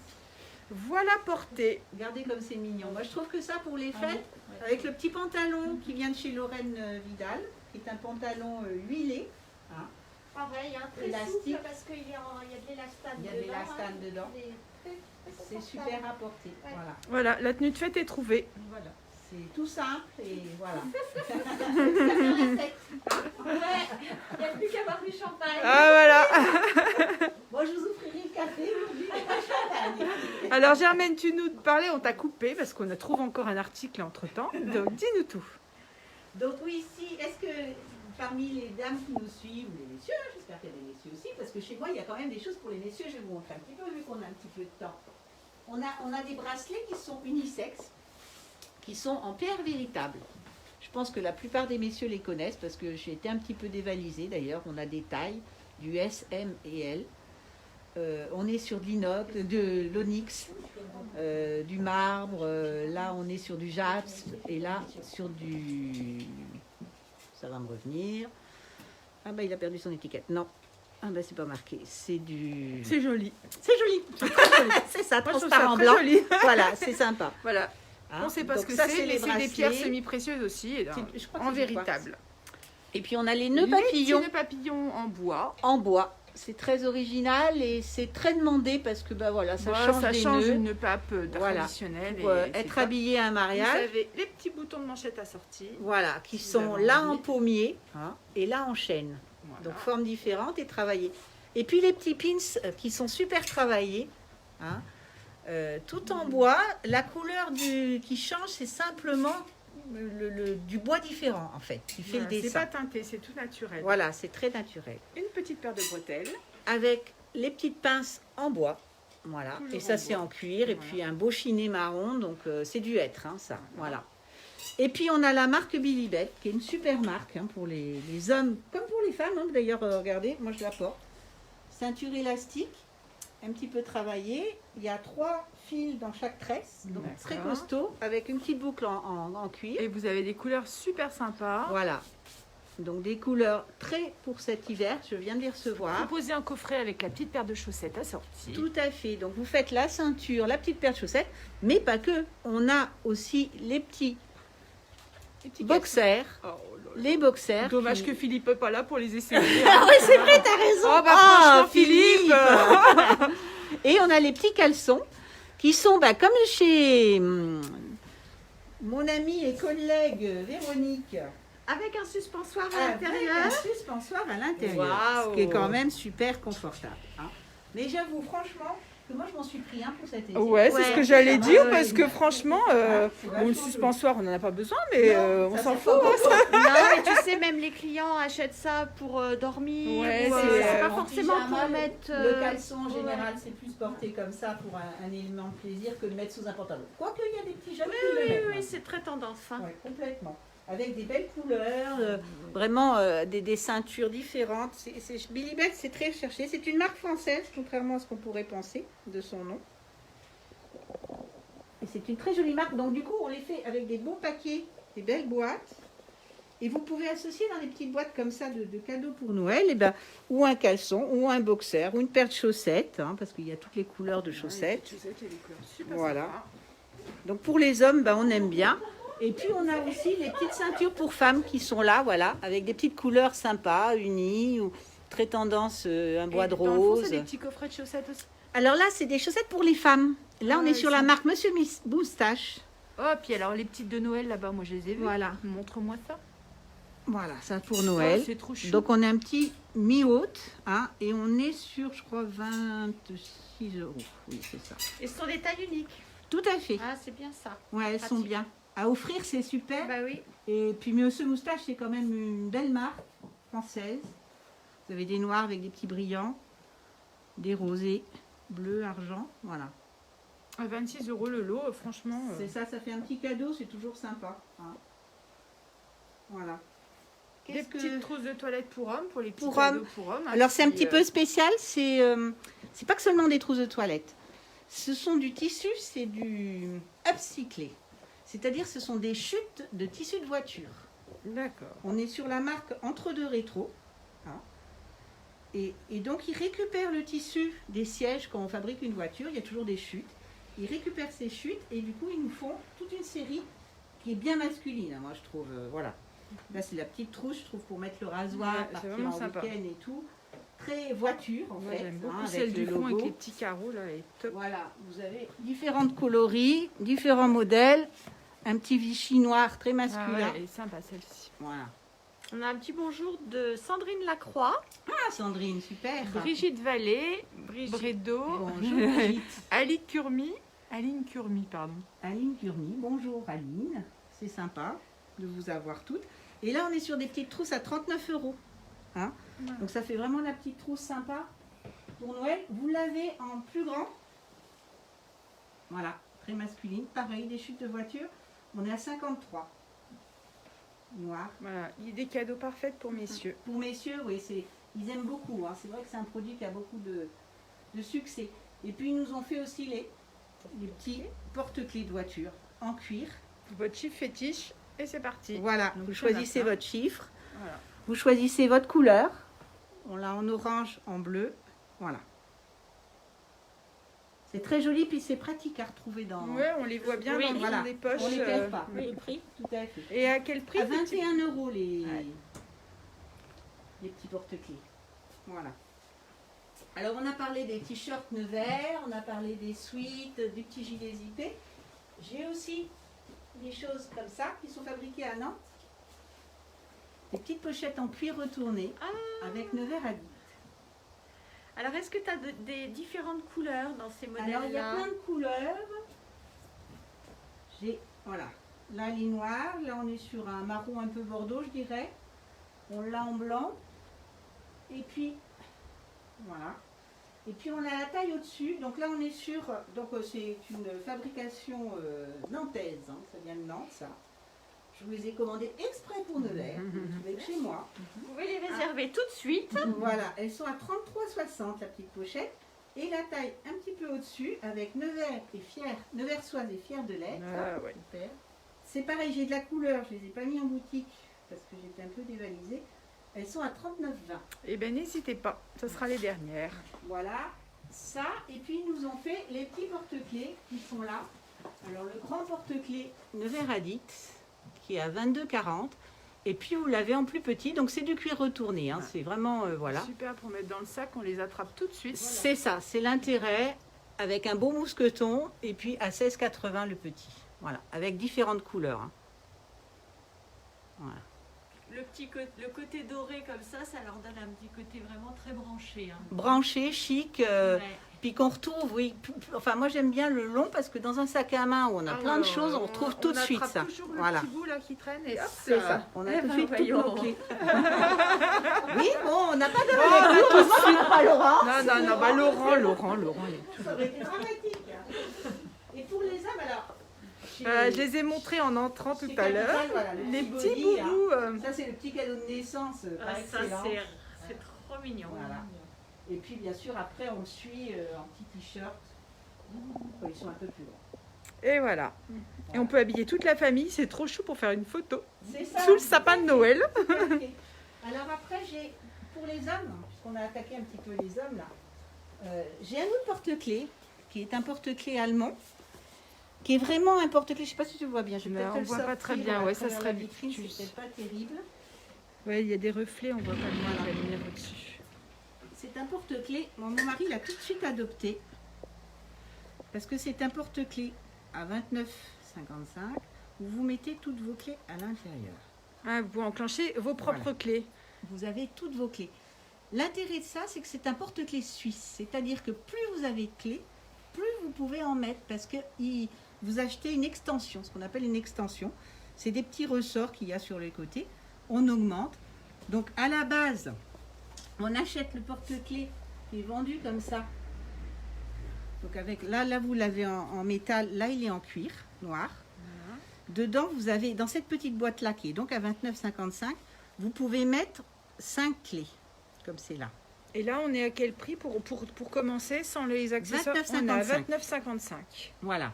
Voilà porté. Regardez comme c'est mignon. Moi, je trouve que ça, pour les Ah oui, fêtes, avec le petit pantalon qui vient de chez Lorraine Vidal, qui est un pantalon huilé. Hein. Ah ouais, il y a un très Élastique. souple parce qu'il y a de l'élastane Il y a dedans. de l'élastane dedans. Il est très C'est confortable. super à porter. Ouais. Voilà. Voilà, la tenue de fête est trouvée. Voilà. C'est tout simple et voilà. Ouais, il n'y a plus qu'à boire du champagne. Ah voilà. Moi, je vous offrirai le café aujourd'hui et pas le champagne. Alors Germaine, tu nous parlais, on t'a coupé parce qu'on a trouvé encore un article entre-temps. Donc dis-nous tout. Donc oui, ici, est-ce que parmi les dames qui nous suivent, ou les messieurs, j'espère qu'il y a des messieurs aussi, parce que chez moi, il y a quand même des choses pour les messieurs, je vais vous montrer un petit peu, vu qu'on a un petit peu de temps. On a des bracelets qui sont unisexes, qui sont en pierre véritable. Je pense que la plupart des messieurs les connaissent, parce que j'ai été un petit peu dévalisée d'ailleurs. On a des tailles, du S, M et L. On est sur de l'inox, de l'onyx, du marbre. Là, on est sur du jaspe. Et là, sur du... Ça va me revenir. Ah bah, il a perdu son étiquette. Non. Ah bah, c'est pas marqué. C'est du... C'est joli. C'est joli. C'est très joli. C'est ça, Moi, je trouve transparent ça très blanc. joli. Voilà, c'est sympa. Voilà. Hein. On ne sait pas ce Donc que ça, c'est, mais les c'est des pierres bracelets. semi-précieuses aussi, et Je crois que en c'est du quartz. véritable. Et puis on a les nœuds Les papillons. petits nœuds papillons en bois. En bois. C'est très original et c'est très demandé parce que bah voilà, ça Voilà, change ça des change nœuds. une pape Voilà. traditionnelle. Pour et c'est être top. habillé à un Vous mariage, avez les petits boutons de manchette assortis. voilà, qui Vous sont avez là envie. en pommier hein, et là en chêne. Voilà. Donc forme différente et travaillée. Et puis les petits pins qui sont super travaillés, hein, tout en bois. La couleur qui change, c'est simplement du bois différent en fait, qui fait Voilà, le c'est dessin. pas teinté, c'est tout naturel. Voilà, c'est très naturel. Une petite paire de bretelles. Avec les petites pinces en bois. Voilà. Toujours Et ça, en c'est bois. en cuir. Et Voilà. puis un beau chiné marron. Donc, c'est du hêtre, hein, ça. Voilà. Et puis, on a la marque Bilibet, qui est une super marque hein, pour les hommes, comme pour les femmes. Hein. D'ailleurs, regardez, moi, je la porte. Ceinture élastique, un petit peu travaillée. Il y a 3 fils dans chaque tresse. Donc, D'accord. très costaud, avec une petite boucle en cuir. Et vous avez des couleurs super sympas. Voilà. Donc, des couleurs très pour cet hiver. Je viens de les recevoir. Proposez un coffret avec la petite paire de chaussettes assortie. Tout à fait. Donc vous faites la ceinture, la petite paire de chaussettes, mais pas que. On a aussi les petits Les petits boxers. caleçons. Oh là là. Les boxers. Dommage qui- que Philippe n'est pas là pour les essayer. Ah oui, c'est vrai, t'as raison. Oh bah Ah, franchement, Philippe. Et on a les petits caleçons qui sont comme chez mon amie et collègue Véronique. Avec un suspensoir à Avec l'intérieur. un suspensoir à l'intérieur. Waouh. Ce qui est quand même super confortable. hein. Mais j'avoue, franchement, que moi je m'en suis pris un pour cet été. Ouais, c'est ce que ça j'allais m'a- dire parce que franchement, c'est bon, vachement le suspensoir, on n'en a pas besoin, mais Non, on ça s'en sert fout. pas hein. beaucoup. Non, mais tu sais, même les clients achètent ça pour dormir. Ouais, ou, c'est, c'est pas en forcément pyjama, pour mettre. Le caleçon en ouais. général, c'est plus porté comme ça pour un élément de plaisir que de mettre sous un pantalon. Quoique il y a des petits jeunes qui le Oui, mettent. oui, c'est très tendance. Hein. Ouais, complètement. Avec des belles couleurs, vraiment des ceintures différentes. Bilibet, c'est très recherché. C'est une marque française, contrairement à ce qu'on pourrait penser de son nom. Et c'est une très jolie marque. Donc du coup, on les fait avec des beaux paquets, des belles boîtes. Et vous pouvez associer dans des petites boîtes comme ça de cadeaux pour Noël, ou un caleçon, ou un boxer, ou une paire de chaussettes, hein, parce qu'il y a toutes les couleurs de chaussettes. Les chaussettes, il y a des couleurs super Voilà. sympas. Donc pour les hommes, on aime bien. Et puis on a aussi les petites ceintures pour femmes qui sont là, voilà, avec des petites couleurs sympas, unies, ou très tendance un bois de Dans le fond, rose. c'est des petits coffrets de chaussettes aussi. Alors là, c'est des chaussettes pour les femmes. Là, Ah, on est sur elles la sont- marque Monsieur Moustache. Oh, puis alors les petites de Noël là-bas, moi je les ai vues. Voilà. Montre-moi ça. Voilà, ça pour Noël. Oh, c'est trop chou. Donc on a un petit mi-haute, hein, et on est sur, je crois, 26 €. Oui, c'est ça. Et ce sont des tailles uniques. Tout à fait. Ah, c'est bien ça. Ouais, elles sont pratique. bien. À offrir, c'est super. Bah oui. Et puis Monsieur Moustache, c'est quand même une belle marque française. Vous avez des noirs avec des petits brillants, des rosés, bleu, argent, voilà. À 26 € le lot, franchement. C'est ça, ça fait un petit cadeau, c'est toujours sympa, hein. Voilà. Des Qu'est-ce que- petites trousses de toilette pour hommes, pour les petits Pour cadeaux hommes. pour hommes. Alors c'est un petit peu peu spécial, c'est pas que seulement des trousses de toilette. Ce sont du tissu, c'est du upcyclé. C'est-à-dire ce sont des chutes de tissu de voiture. D'accord. On est sur la marque Entre deux Rétro. Hein. Et donc ils récupèrent le tissu des sièges quand on fabrique une voiture, il y a toujours des chutes. Ils récupèrent ces chutes et du coup ils nous font toute une série qui est bien masculine, hein, moi je trouve. Voilà. Là c'est la petite trousse, je trouve, pour mettre le rasoir, Ouais, c'est partir vraiment en sympa. week-end et tout. Très voiture en Moi fait. j'aime beaucoup hein, avec celle du le fond avec logo. les petits carreaux là, elle est top. Voilà, vous avez différentes coloris, différents modèles, un petit Vichy noir très Ah ouais, masculin. elle est sympa celle-ci. Voilà. On a un petit bonjour de Sandrine Lacroix. Ah Sandrine, super. Brigitte Vallée, Brigitte Do, Bonjour Brigitte. Aline Curmi, pardon. Aline Curmi, bonjour Aline. C'est sympa de vous avoir toutes. Et là on est sur des petites trousses à 39 €. Hein. Ouais. Donc ça fait vraiment la petite trousse sympa pour Noël. Vous l'avez en plus grand. Voilà, très masculine. Pareil, des chutes de voiture. On est à 53. Noir. Voilà, il y a des cadeaux parfaits pour messieurs. Pour messieurs, oui, ils aiment beaucoup. Hein. C'est vrai que c'est un produit qui a beaucoup de succès. Et puis, ils nous ont fait aussi les petits porte-clés de voiture en cuir. Votre chiffre fétiche et c'est parti. Voilà, Donc, vous il y en a choisissez plein. votre chiffre. Voilà. Vous choisissez votre couleur. On l'a en orange, en bleu. Voilà. C'est très joli, puis c'est pratique à retrouver dans... Ouais, on les voit bien Oui, dans le fond voilà. des poches. On les perd pas. oui. Le prix, tout à fait. Et à quel prix À petit- 21 € Ouais. les petits porte-clés. Voilà. Alors on a parlé des t-shirts Nevers, on a parlé des suites, du petit gilet zippé. J'ai aussi des choses comme ça qui sont fabriquées à Nantes. Des petites pochettes en cuir retourné avec Nevers à 10. Alors, est-ce que tu as des différentes couleurs dans ces modèles-là? Alors il y a plein de couleurs. J'ai, voilà, là les noirs, là on est sur un marron un peu bordeaux je dirais. On l'a en blanc. Et puis, voilà. Et puis on a la taille au-dessus. Donc là on est sur, donc c'est une fabrication nantaise, hein, ça vient de Nantes ça. Je vous les ai commandées exprès pour Nevers, vous les trouvez chez moi. Vous pouvez les réserver tout de suite. Voilà, elles sont à 33,60 la petite pochette. Et la taille un petit peu au-dessus avec Nevers et fier, Neversoise et fier de lettres. Ah ouais. Super. C'est pareil, j'ai de la couleur, je les ai pas mis en boutique parce que j'étais un peu dévalisée. Elles sont à 39,20. Eh bien, n'hésitez pas, ce sera les dernières. Voilà, ça. Et puis ils nous ont fait les petits porte-clés qui sont là. Alors le grand porte-clés Nevers Adit qui est à 22,40. Et puis vous l'avez en plus petit, donc c'est du cuir retourné. Hein. C'est vraiment, voilà. Super pour mettre dans le sac, on les attrape tout de suite. C'est ça, c'est l'intérêt avec un beau mousqueton et puis à 16,80 le petit. Voilà, avec différentes couleurs. Hein. Voilà. Le côté doré comme ça leur donne un petit côté vraiment très branché. Hein. Branché, chic, Ouais. puis qu'on retrouve, oui. Enfin, moi j'aime bien le long parce que dans un sac à main où on a plein de choses, on retrouve tout de suite ça. On toujours le Voilà. petit bout là qui traîne et hop, C'est ça, on a Eh tout de ben, suite toutes voyons. nos clés. Oui, bon, on n'a pas de heureusement, pas Laurent. Non, bah Laurent, il est Ça aurait été dramatique. Et pour les hommes, alors, chez- Je les ai montrés en entrant tout chez à l'heure. Capital, voilà, le Les petit petits body, hein. boubous. Ça, c'est le petit cadeau de naissance par Ah, ça, excellence. c'est trop mignon. Voilà. Et puis, bien sûr, après, on suit en petit t-shirt. Ils sont un peu plus grands. Et voilà. Et on peut habiller toute la famille, c'est trop chou pour faire une photo. C'est ça. Sous le sapin de Noël. Tout à fait. Alors après, j'ai, pour les hommes, puisqu'on a attaqué un petit peu les hommes là, j'ai un autre porte-clés, qui est un porte-clés allemand. qui est vraiment un porte-clés. Je ne sais pas si tu vois bien. Je vais Non, peut-être on le voit pas très sortir bien. à Ouais, ça travers serait la vitrine, plus. c'est peut-être pas terrible. Ouais, il y a des reflets, on voit pas bien la lumière au-dessus. C'est un porte-clés. Mon mari l'a tout de suite adopté parce que c'est un porte-clés à 29,55 où vous mettez toutes vos clés à l'intérieur. Ah, vous pouvez enclencher vos propres Voilà. clés. Vous avez toutes vos clés. L'intérêt de ça, c'est que c'est un porte-clés suisse. C'est-à-dire que plus vous avez de clés, plus vous pouvez en mettre parce que vous achetez une extension, ce qu'on appelle une extension. C'est des petits ressorts qu'il y a sur les côtés. On augmente. Donc à la base, on achète le porte-clés qui est vendu comme ça. Donc avec là vous l'avez en métal, là il est en cuir noir. Dedans, vous avez, dans cette petite boîte-là, qui est donc à 29,55, vous pouvez mettre 5 clés, comme c'est là. Et là, on est à quel prix pour commencer sans les accessoires? 29,55. On est à 29,55. Voilà.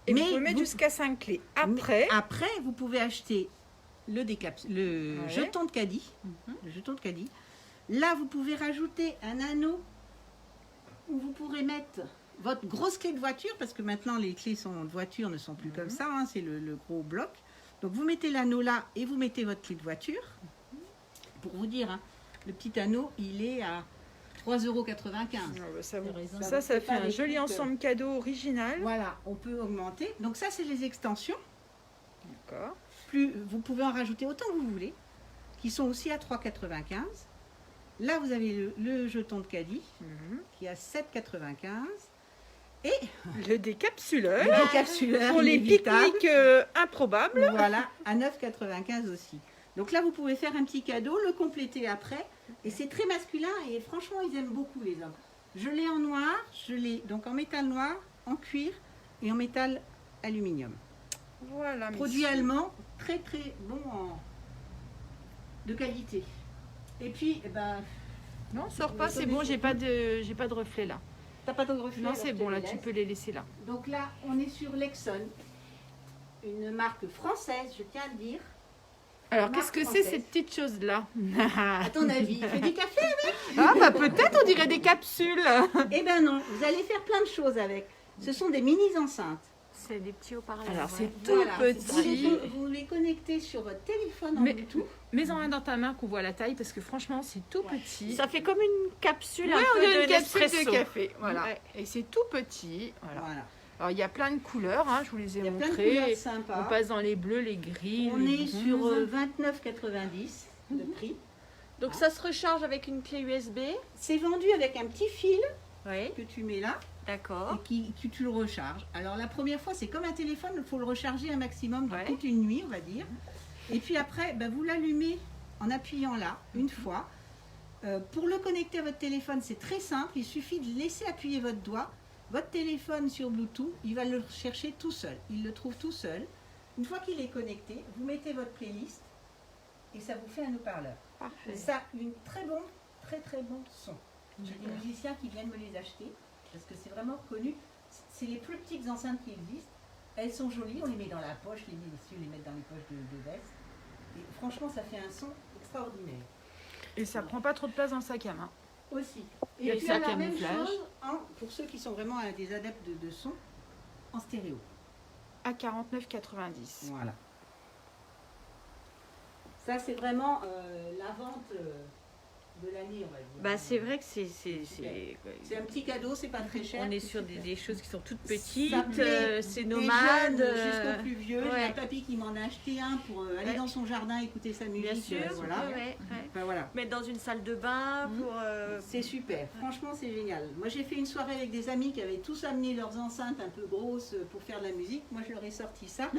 Et Mais vous pouvez mettre vous- jusqu'à 5 clés. Après, vous pouvez acheter le Ouais. jeton de caddie. Le jeton de caddie. Là, vous pouvez rajouter un anneau où vous pourrez mettre votre grosse clé de voiture, parce que maintenant les clés de voiture ne sont plus comme ça, hein, c'est le gros bloc. Donc vous mettez l'anneau là et vous mettez votre clé de voiture. Pour vous dire, hein, le petit anneau, il est à 3,95 €. ça c'est fait pas un les joli trucs, ensemble cadeau original. Voilà, on peut augmenter. Donc ça, c'est les extensions. D'accord. Plus, vous pouvez en rajouter autant que vous voulez, qui sont aussi à 3,95 €. Là, vous avez le jeton de caddie, qui est à 7,95 €. Et Le décapsuleur. le décapsuleur Pour les inévitable, pique-niques improbables. voilà, à 9,95 € aussi. Donc là, vous pouvez faire un petit cadeau, le compléter après. Et c'est très masculin et franchement, ils aiment beaucoup les hommes. Je l'ai en noir, je l'ai donc en métal noir, en cuir et en métal aluminium. Voilà. Produit messieurs. allemand, très bon de qualité. Et puis, Non, sors pas, c'est bon, j'ai pas de reflet là. t'as pas de reflet. Non, alors c'est je te bon, les là, tu laisse. peux les laisser là. Donc là, on est sur Lexon, une marque française, je tiens à le dire. Alors, Marque qu'est-ce que c'est française. cette petite chose-là? À ton avis, il fait du café? Ah, bah peut-être, on dirait des capsules. Eh ben non, vous allez faire plein de choses avec. Ce sont des mini enceintes. C'est des petits haut-parleurs. Alors, c'est ouais. tout Voilà, petit. Vous les connectez sur votre téléphone en Mais- Bluetooth. Mets-en un dans ta main qu'on voit la taille parce que franchement, c'est tout petit. Ça fait comme une capsule Ouais, un on peu dirait de une capsule Nespresso. de café. Voilà. Ouais. Et c'est tout petit. Voilà. Voilà. Alors, il y a plein de couleurs, hein, je vous les ai Il y a plein de montrées. couleurs On sympas. passe dans les bleus, les gris. On les est sur bronzes. 29,90 de prix. Donc ça se recharge avec une clé USB. C'est vendu avec un petit fil Oui, que tu mets là d'accord. et que tu le recharges. Alors la première fois, c'est comme un téléphone, il faut le recharger un maximum dans Ouais. toute une nuit, on va dire. Et puis après, vous l'allumez en appuyant là, une fois. Pour le connecter à votre téléphone, c'est très simple. Il suffit de laisser appuyer votre doigt. Votre téléphone sur Bluetooth, il va le chercher tout seul. Il le trouve tout seul. Une fois qu'il est connecté, vous mettez votre playlist et ça vous fait un haut-parleur. Parfait. Ça a une très bon son. J'ai des musiciens qui viennent me les acheter parce que c'est vraiment connu. C'est les plus petites enceintes qui existent. Elles sont jolies, on les met dans la poche, les messieurs les mettent dans les poches de veste. Et franchement, ça fait un son extraordinaire. Et ça prend pas trop de place dans le sac à main. Aussi. Il y a Et puis ça, on a la même camouflage. chose pour ceux qui sont vraiment des adeptes de son en stéréo. À 49,90. Voilà. Ça, c'est vraiment la vente de l'année, on va dire. Bah, c'est vrai que c'est C'est un petit cadeau, c'est pas très cher. on est c'est sur super. des choses qui sont toutes petites, Ça plaît c'est des nomade. jeunes jusqu'aux plus vieux. J'ai ouais. un papy qui m'en a acheté un pour aller Ouais. dans son jardin écouter sa musique. Bien sûr, voilà. ouais, ouais. Enfin, voilà. Mettre dans une salle de bain pour. C'est super, franchement c'est génial. Moi j'ai fait une soirée avec des amis qui avaient tous amené leurs enceintes un peu grosses pour faire de la musique. Moi je leur ai sorti ça.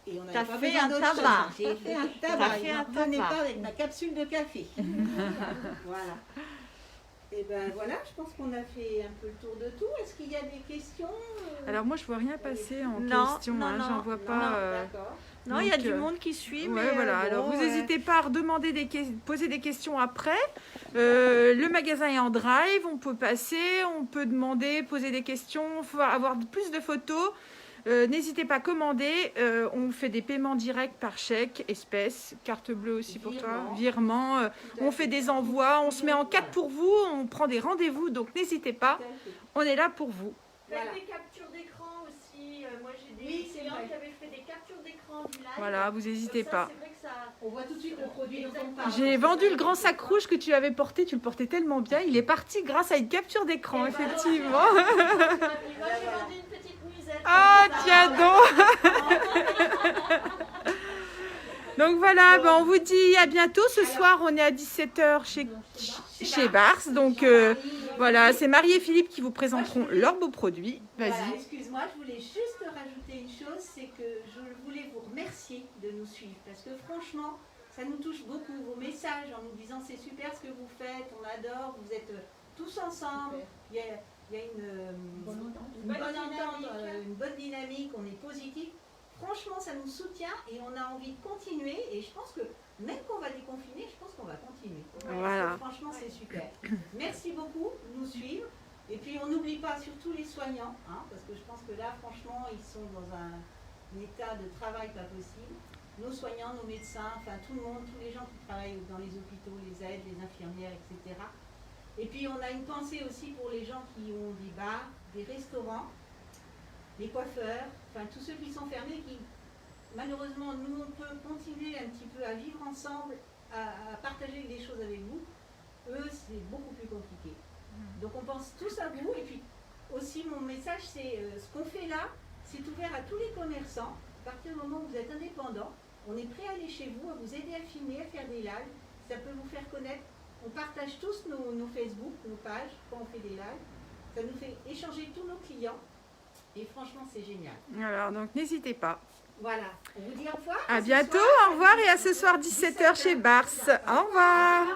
Et on n'avait T'as pas fait besoin un d'autre tabac. chose. J'ai fait un T'as tabac. fait Ils un n'en revenaient tabac. pas avec ma capsule de café. Voilà. Et ben voilà, je pense qu'on a fait un peu le tour de tout. Est-ce qu'il y a des questions Alors moi je vois rien passer en Non, question, non, hein, non, j'en vois non, pas. D'accord. Non, il y a Donc, du monde qui suit, Ouais, mais voilà. bon, Alors vous n'hésitez pas à redemander poser des questions après. Le magasin est en drive, on peut passer, on peut demander, poser des questions, faut avoir plus de photos. N'hésitez pas à commander. On fait des paiements directs par chèque, espèces, carte bleue aussi pour toi, virement. On fait des envois, on se met en 4 pour vous, on prend des rendez-vous, donc n'hésitez pas. On est là pour vous. Voilà. Des captures d'écran aussi. Moi, j'ai Oui, c'est clients vrai. qui avaient fait des captures d'écran du live. Voilà, vous n'hésitez Ça, pas. c'est vrai que ça... On voit tout de suite le produit dont on parle. J'ai vendu le grand sac rouge que tu avais porté, tu le portais tellement bien, il est parti grâce à une capture d'écran, effectivement. Moi, j'ai vendu une petite nuisette. Ah, tiens donc. Donc voilà, ben on vous dit à bientôt. Ce soir, on est à 17h chez Bars. Donc voilà, c'est Marie et Philippe qui vous présenteront leurs beaux produits. Voilà, Vas-y. excuse-moi, je voulais juste rajouter une chose, c'est que je voulais vous remercier de nous suivre parce que franchement, ça nous touche beaucoup, vos messages en nous disant c'est super ce que vous faites, on adore, vous êtes tous ensemble, il y a une bonne entente, une bonne dynamique, on est positif. Franchement, ça nous soutient et on a envie de continuer et je pense que même qu'on va déconfiner, je pense qu'on va continuer. Voilà. Franchement, c'est super. Merci beaucoup de nous suivre. Et puis on n'oublie pas surtout les soignants, hein, parce que je pense que là, franchement, ils sont dans un état de travail pas possible. Nos soignants, nos médecins, enfin tout le monde, tous les gens qui travaillent dans les hôpitaux, les aides, les infirmières, etc. Et puis on a une pensée aussi pour les gens qui ont des bars, des restaurants, les coiffeurs, enfin tous ceux qui sont fermés, qui malheureusement, nous, on peut continuer un petit peu à vivre ensemble, à partager des choses avec vous. Eux, c'est beaucoup plus compliqué. Donc on pense tous à vous. Et puis aussi, mon message, c'est ce qu'on fait là, c'est ouvert à tous les commerçants. À partir du moment où vous êtes indépendant, on est prêt à aller chez vous, à vous aider à filmer, à faire des lives. Ça peut vous faire connaître. On partage tous nos Facebook, nos pages, quand on fait des lives. Ça nous fait échanger tous nos clients. Et franchement, c'est génial. Alors, donc n'hésitez pas. Voilà. On vous dit au revoir. À bientôt, au revoir et à ce soir 17h chez Bars. Au revoir.